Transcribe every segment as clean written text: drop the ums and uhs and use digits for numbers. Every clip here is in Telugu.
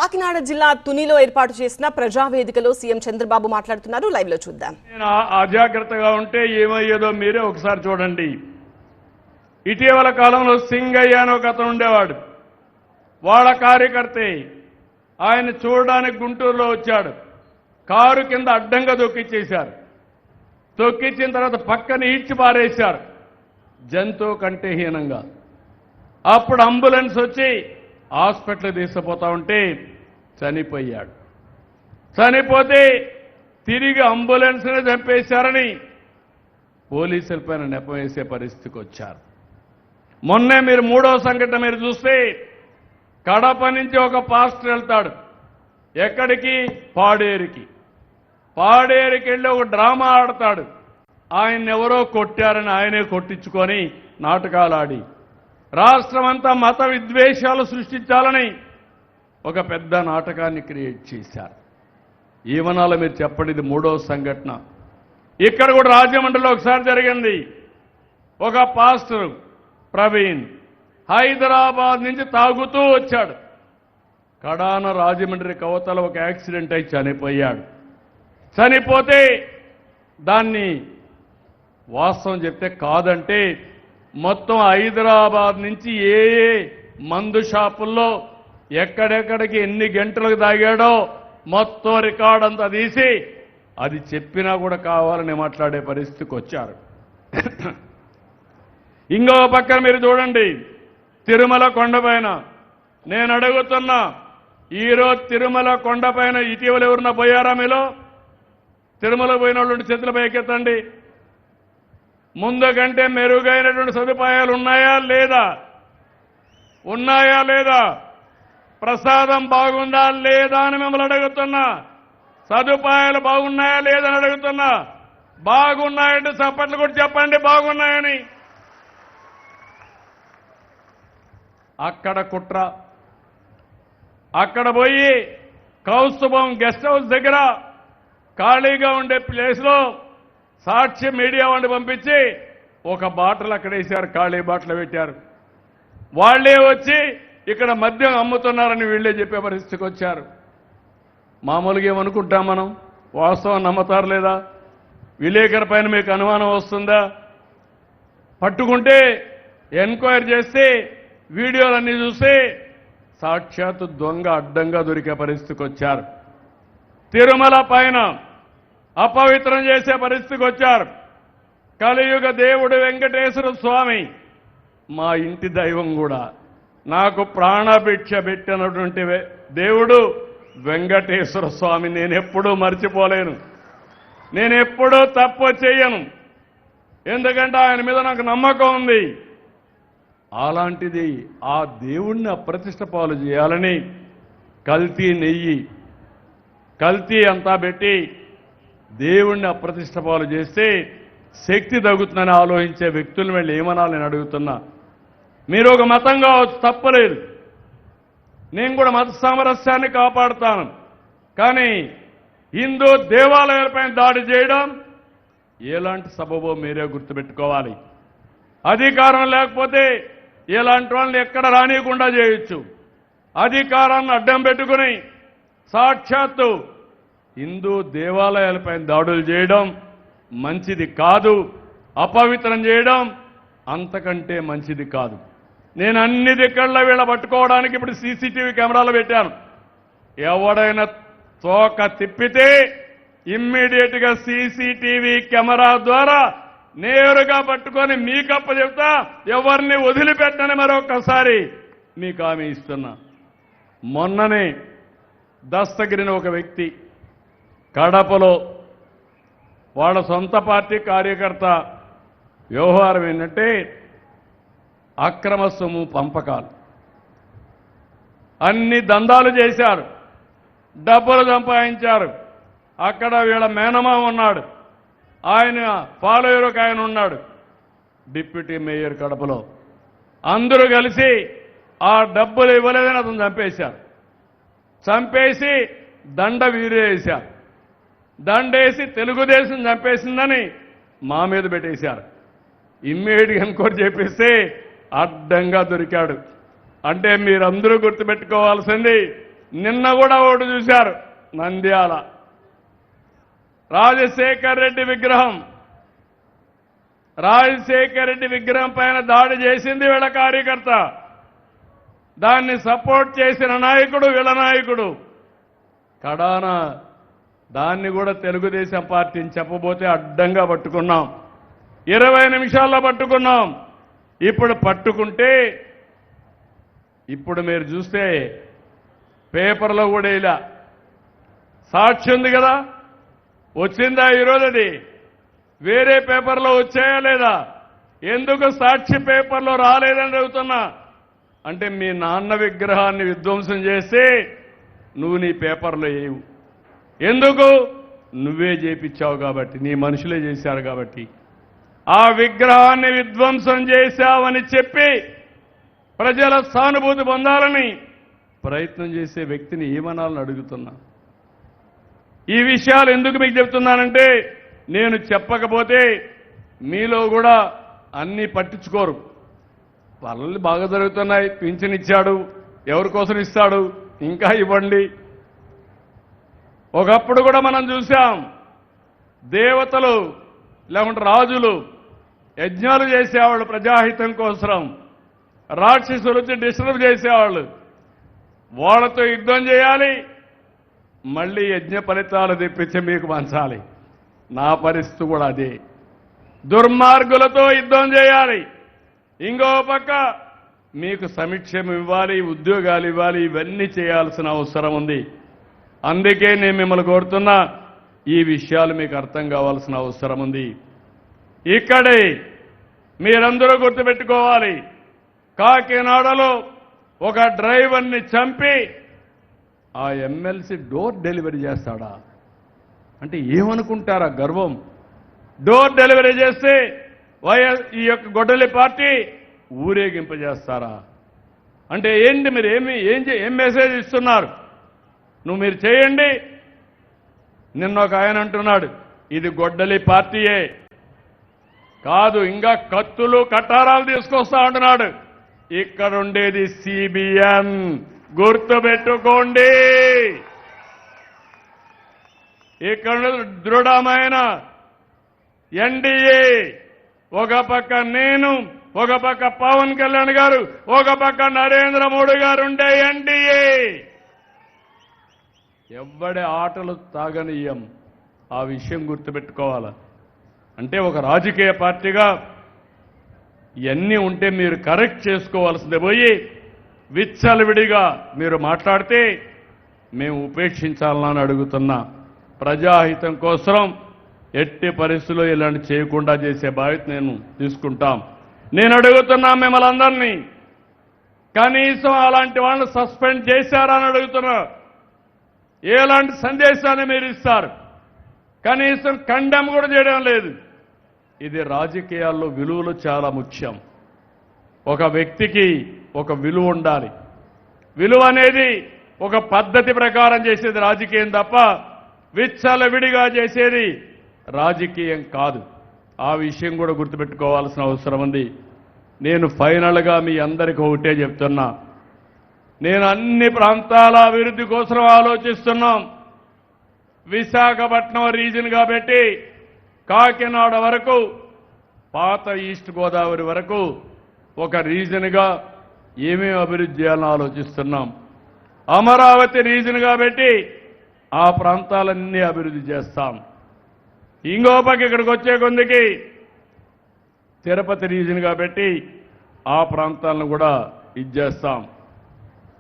కాకినాడ జిల్లా తునిలో ఏర్పాటు చేసిన ప్రజావేదికలో సీఎం చంద్రబాబు మాట్లాడుతున్నారు. లైవ్ లో చూద్దాం. నేను అజాగ్రత్తగా ఉంటే ఏమయ్యేదో మీరే ఒకసారి చూడండి. ఇటీవల కాలంలో సింగయ్య అని ఒక అతను ఉండేవాడు. వాళ్ళ కార్యకర్తే ఆయన చూడడానికి గుంటూరులో వచ్చాడు. కారు కింద అడ్డంగా తొక్కిచ్చేశారు. తొక్కిచ్చిన తర్వాత పక్కన ఈడ్చి పారేశారు జంతువు కంటే హీనంగా. అప్పుడు అంబులెన్స్ వచ్చి హాస్పిటల్ తీసుకుపోతా ఉంటే చనిపోయాడు. చనిపోతే తిరిగి అంబులెన్స్ని చంపేశారని పోలీసులపైన నెపం వేసే పరిస్థితికి వచ్చారు. మొన్నే మీరు మూడో సంఘటన మీరు చూస్తే కడప నుంచి ఒక పాస్టర్ వెళ్తాడు. ఎక్కడికి? పాడేరుకి. పాడేరుకి వెళ్ళి ఒక డ్రామా ఆడతాడు. ఆయన ఎవరో కొట్టారని ఆయనే కొట్టించుకొని నాటకాలు ఆడి రాష్ట్రమంతా మత విద్వేషాలు సృష్టించాలని ఒక పెద్ద నాటకాన్ని క్రియేట్ చేశారు. ఏమనాలో మీరు చెప్పండి. ఇది మూడో సంఘటన. ఇక్కడ కూడా రాజమండ్రిలో ఒకసారి జరిగింది. ఒక పాస్టర్ ప్రవీణ్ హైదరాబాద్ నుంచి తాగుతూ వచ్చాడు. కడాన రాజమండ్రి కవతల ఒక యాక్సిడెంట్ అయి చనిపోయాడు. చనిపోతే దాన్ని వాస్తవం చెప్తే కాదంటే మొత్తం హైదరాబాద్ నుంచి ఏ మందు షాపుల్లో ఎక్కడెక్కడికి ఎన్ని గంటలకు తాగాడో మొత్తం రికార్డ్ అంతా తీసి అది చెప్పినా కూడా కావాలని మాట్లాడే పరిస్థితికి వచ్చారు. ఇంకో పక్కన మీరు చూడండి, తిరుమల కొండపైన నేను అడుగుతున్నా, ఈరోజు తిరుమల కొండపైన ఇటీవల ఎవరన్నా పోయారా? మీలో తిరుమల పోయిన వాళ్ళు చేతుల పైకెత్తండి. ముందు కంటే మెరుగైనటువంటి సదుపాయాలు ఉన్నాయా లేదా? ఉన్నాయా లేదా? ప్రసాదం బాగుందా లేదా అని మిమ్మల్ని అడుగుతున్నా. సదుపాయాలు బాగున్నాయా లేదని అడుగుతున్నా. బాగున్నాయంటే చప్పట్లు కూడా చెప్పండి బాగున్నాయని. అక్కడ కుట్ర. అక్కడ పోయి కౌస్తుభం గెస్ట్ హౌస్ దగ్గర ఖాళీగా ఉండే ప్లేస్లో సాక్షి మీడియా వాడిని పంపించి ఒక బాటిల్ అక్కడ వేశారు. ఖాళీ బాటిల్ పెట్టారు. వాళ్లే వచ్చి ఇక్కడ మద్యం అమ్ముతున్నారని వీళ్లే చెప్పే పరిస్థితికి వచ్చారు. మామూలుగా ఏమనుకుంటాం మనం? వాస్తవం నమ్మతారు లేదా? విలేకరు పైన మీకు అనుమానం వస్తుందా? పట్టుకుంటే ఎంక్వైరీ చేస్తే వీడియోలన్నీ చూస్తే సాక్షాత్తు దొంగ అడ్డంగా దొరికే పరిస్థితికి వచ్చారు. తిరుమల పైన అపవిత్రం చేసే పరిస్థితికి వచ్చారు. కలియుగ దేవుడు వెంకటేశ్వర స్వామి మా ఇంటి దైవం కూడా. నాకు ప్రాణభిక్ష పెట్టినటువంటి దేవుడు వెంకటేశ్వర స్వామి. నేనెప్పుడూ మర్చిపోలేను. నేనెప్పుడూ తప్పు చేయను. ఎందుకంటే ఆయన మీద నాకు నమ్మకం ఉంది. అలాంటిది ఆ దేవుణ్ణి అప్రతిష్ట పాలు చేయాలని కల్తీ నెయ్యి కల్తీ అంతా పెట్టి దేవుణ్ణి అప్రతిష్ట పాలు చేస్తే శక్తి తగ్గుతుందని ఆలోచించే వ్యక్తులను వెళ్ళి ఏమనాలి నేను అడుగుతున్నా. మీరు ఒక మతం కావచ్చు, తప్పలేదు. నేను కూడా మత సామరస్యాన్ని కాపాడుతాను. కానీ హిందూ దేవాలయాలపైన దాడి చేయడం ఎలాంటి సబబో మీరే గుర్తుపెట్టుకోవాలి. అధికారం లేకపోతే ఇలాంటి వాళ్ళని ఎక్కడ రానియకుండా చేయొచ్చు. అధికారాన్ని అడ్డం పెట్టుకుని సాక్షాత్తు హిందూ దేవాలయాలపైన దాడులు చేయడం మంచిది కాదు. అపవిత్రం చేయడం అంతకంటే మంచిది కాదు. నేను అన్ని దిక్కళ్ళ వీళ్ళ పట్టుకోవడానికి ఇప్పుడు సీసీటీవీ కెమెరాలు పెట్టాను. ఎవడైనా తోక తిప్పితే ఇమ్మీడియట్ గా సీసీటీవీ కెమెరా ద్వారా నేరుగా పట్టుకొని మీకప్ప చెప్తా. ఎవరిని వదిలిపెట్టని మరొకసారి మీకు హామీ ఇస్తున్నా. మొన్ననే దస్తగిరిని ఒక వ్యక్తి కడపలో వాళ్ళ సొంత పార్టీ కార్యకర్త వ్యవహారం ఏంటంటే అక్రమ సొమ్ము పంపకాలు. అన్ని దందాలు చేశారు. డబ్బులు సంపాదించారు. అక్కడ వీళ్ళ మేనమామ ఉన్నాడు. ఆయన పాలయూరుకు ఆయన ఉన్నాడు, డిప్యూటీ మేయర్ కడపలో. అందరూ కలిసి ఆ డబ్బులు ఇవ్వలేదని అతను చంపేశారు. చంపేసి దండ వీరేశారు. దండేసి తెలుగుదేశం చంపేసిందని మా మీద పెట్టేశారు. ఇమ్మీడియట్ ఎన్క్వైరీ చేపిస్తే అడ్డంగా దొరికాడు. అంటే మీరందరూ గుర్తుపెట్టుకోవాల్సింది, నిన్న కూడా ఒకటి చూశారు, నంద్యాల రాజశేఖర్ రెడ్డి విగ్రహం. రాజశేఖర్ రెడ్డి విగ్రహం పైన దాడి చేసింది వీళ్ళ కార్యకర్త. దాన్ని సపోర్ట్ చేసిన నాయకుడు వీళ్ళ నాయకుడు. కడాన దాన్ని కూడా తెలుగుదేశం పార్టీని చెప్పబోతే అడ్డంగా పట్టుకున్నాం. 20 నిమిషాల్లో పట్టుకున్నాం. ఇప్పుడు పట్టుకుంటే ఇప్పుడు మీరు చూస్తే పేపర్లో కూడా ఇలా సాక్షి ఉంది కదా, వచ్చిందా ఈరోజు? అది వేరే పేపర్లో వచ్చాయా లేదా? ఎందుకు సాక్షి పేపర్లో రాలేదని అడుగుతున్నా. అంటే మీ నాన్న విగ్రహాన్ని విధ్వంసం చేస్తే నువ్వు నీ పేపర్లో వేయవు. ఎందుకు? నువ్వే చేపించావు కాబట్టి, నీ మనుషులే చేశారు కాబట్టి. ఆ విగ్రహాన్ని విధ్వంసం చేశావని చెప్పి ప్రజల సానుభూతి పొందాలని ప్రయత్నం చేసే వ్యక్తిని ఏమనాలని అడుగుతున్నా. ఈ విషయాలు ఎందుకు మీకు చెప్తున్నానంటే, నేను చెప్పకపోతే మీలో కూడా అన్నీ పట్టించుకోరు. పనులు బాగా జరుగుతున్నాయి, పింఛన్ ఇచ్చాడు, ఎవరి కోసం ఇస్తాడు, ఇంకా ఇవ్వండి. ఒకప్పుడు కూడా మనం చూసాం, దేవతలు లేకుంటే రాజులు యజ్ఞాలు చేసేవాళ్ళు ప్రజాహితం కోసం, రాక్షసులు వచ్చి డిస్టర్బ్ చేసేవాళ్ళు. వాళ్ళతో యుద్ధం చేయాలి, మళ్ళీ యజ్ఞ ఫలితాలు తెప్పించి మీకు పంచాలి. నా పరిస్థితి కూడా అదే. దుర్మార్గులతో యుద్ధం చేయాలి, ఇంకో పక్క మీకు సంక్షేమం ఇవ్వాలి, ఉద్యోగాలు ఇవ్వాలి. ఇవన్నీ చేయాల్సిన అవసరం ఉంది. అందుకే నేను మిమ్మల్ని కోరుతున్నా, ఈ విషయాలు మీకు అర్థం కావాల్సిన అవసరం ఉంది. ఇక్కడే మీరందరూ గుర్తుపెట్టుకోవాలి, కాకినాడలో ఒక డ్రైవర్ని చంపి ఆ ఎమ్మెల్సీ డోర్ డెలివరీ చేస్తాడా అంటే ఏమనుకుంటారా? గర్వం. డోర్ డెలివరీ చేస్తే ఈ యొక్క గొడ్డలి పార్టీ ఊరేగింపజేస్తారా? అంటే ఏంటి? మీరు ఏం మెసేజ్ ఇస్తున్నారు? మీరు చేయండి. నిన్న ఒక ఆయన అంటున్నాడు, ఇది గొడ్డలి పార్టీయే కాదు, ఇంకా కత్తులు కటారాలు తీసుకొస్తా అంటున్నాడు. ఇక్కడ ఉండేది CBN, గుర్తుపెట్టుకోండి. ఇక్కడ దృఢమైన NDA, ఒక పక్క నేను, ఒక పక్క పవన్ కళ్యాణ్ గారు, ఒక పక్క నరేంద్ర మోడీ గారు ఉండే NDA. ఎవ్వడి ఆటలు తాగనీయం. ఆ విషయం గుర్తుపెట్టుకోవాలి. అంటే ఒక రాజకీయ పార్టీగా ఇవన్నీ ఉంటే మీరు కరెక్ట్ చేసుకోవాల్సిందే పోయి విచ్చలవిడిగా మీరు మాట్లాడితే మేము ఉపేక్షించాలని అడుగుతున్నా. ప్రజాహితం కోసం ఎట్టి పరిస్థితుల్లో ఇలాంటి చేయకుండా చేసే బాధ్యత నేను తీసుకుంటాం. నేను అడుగుతున్నా మిమ్మల్ని అందరినీ, కనీసం అలాంటి వాళ్ళని సస్పెండ్ చేశారా అని అడుగుతున్నా. ఎలాంటి సందేశాన్ని మీరు ఇస్తారు? కనీసం కండెమ్ కూడా చేయడం లేదు. ఇది రాజకీయాల్లో విలువలు చాలా ముఖ్యం. ఒక వ్యక్తికి ఒక విలువ ఉండాలి. విలువ అనేది ఒక పద్ధతి ప్రకారం చేసేది రాజకీయం తప్ప విచ్చలవిడిగా చేసేది రాజకీయం కాదు. ఆ విషయం కూడా గుర్తుపెట్టుకోవాల్సిన అవసరం ఉంది. నేను ఫైనల్గా మీ అందరికీ ఒకటే చెప్తున్నా, నేను అన్ని ప్రాంతాల అభివృద్ధి కోసం ఆలోచిస్తున్నాం. విశాఖపట్నం రీజన్గా పెట్టి కాకినాడ వరకు, పాత ఈస్ట్ గోదావరి వరకు ఒక రీజన్గా ఏమేమి అభివృద్ధి చేయాలని ఆలోచిస్తున్నాం. అమరావతి రీజన్గా పెట్టి ఆ ప్రాంతాలన్నీ అభివృద్ధి చేస్తాం. ఇంకో పక్క ఇక్కడికి వచ్చే కొందికి తిరుపతి రీజన్గా పెట్టి ఆ ప్రాంతాలను కూడా ఇచ్చేస్తాం.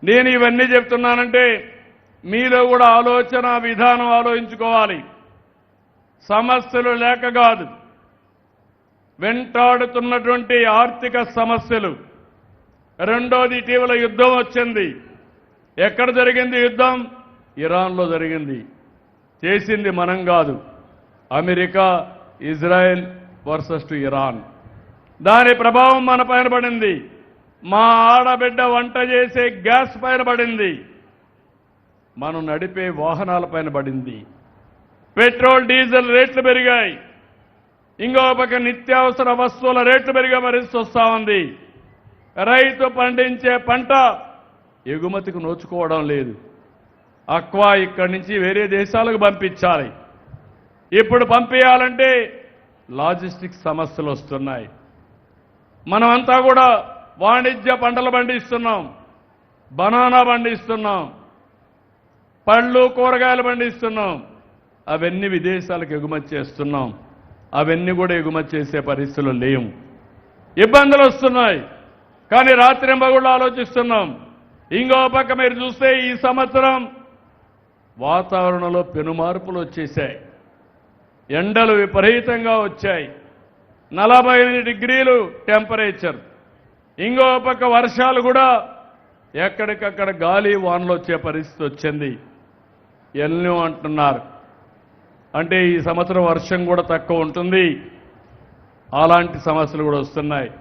నేను ఇవన్నీ చెప్తున్నానంటే మీలో కూడా ఆలోచన విధానం ఆలోచించుకోవాలి. సమస్యలు లేక కాదు, వెంటాడుతున్నటువంటి ఆర్థిక సమస్యలు. రెండోది, ఇటీవల యుద్ధం వచ్చింది. ఎక్కడ జరిగింది యుద్ధం? ఇరాన్లో జరిగింది. చేసింది మనం కాదు, America, Israel versus to Iran. దాని ప్రభావం మన పైన పడింది. మా ఆడబిడ్డ వంట చేసే గ్యాస్ పైన పడింది. మనం నడిపే వాహనాల పైన పడింది. పెట్రోల్ డీజిల్ రేట్లు పెరిగాయి. ఇంకో పక్క నిత్యావసర వస్తువుల రేట్లు పెరిగే పరిస్థితి వస్తూ ఉంది. రైతు పండించే పంట ఎగుమతికి నోచుకోవడం లేదు. అక్వా ఇక్కడి నుంచి వేరే దేశాలకు పంపించాలి. ఇప్పుడు పంపించాలంటే లాజిస్టిక్స్ సమస్యలు వస్తున్నాయి. మనమంతా కూడా వాణిజ్య పంటలు పండిస్తున్నాం, బనానా పండిస్తున్నాం, పళ్ళు కూరగాయలు పండిస్తున్నాం. అవన్నీ విదేశాలకు ఎగుమతి చేస్తున్నాం. అవన్నీ కూడా ఎగుమతి చేసే పరిస్థితులు లేవు. ఇబ్బందులు వస్తున్నాయి. కానీ రాత్రింబగళ్ళు ఆలోచిస్తున్నాం. ఇంకో పక్క మీరు చూస్తే ఈ సంవత్సరం వాతావరణంలో పెనుమార్పులు వచ్చేసాయి. ఎండలు విపరీతంగా వచ్చాయి. 48 డిగ్రీలు టెంపరేచర్. ఇంకో పక్క వర్షాలు కూడా ఎక్కడికక్కడ గాలి వానలు వచ్చే పరిస్థితి వచ్చింది. ఎల్నినో అంటున్నారు. అంటే ఈ సంవత్సరం వర్షం కూడా తక్కువ ఉంటుంది. అలాంటి సమస్యలు కూడా వస్తున్నాయి.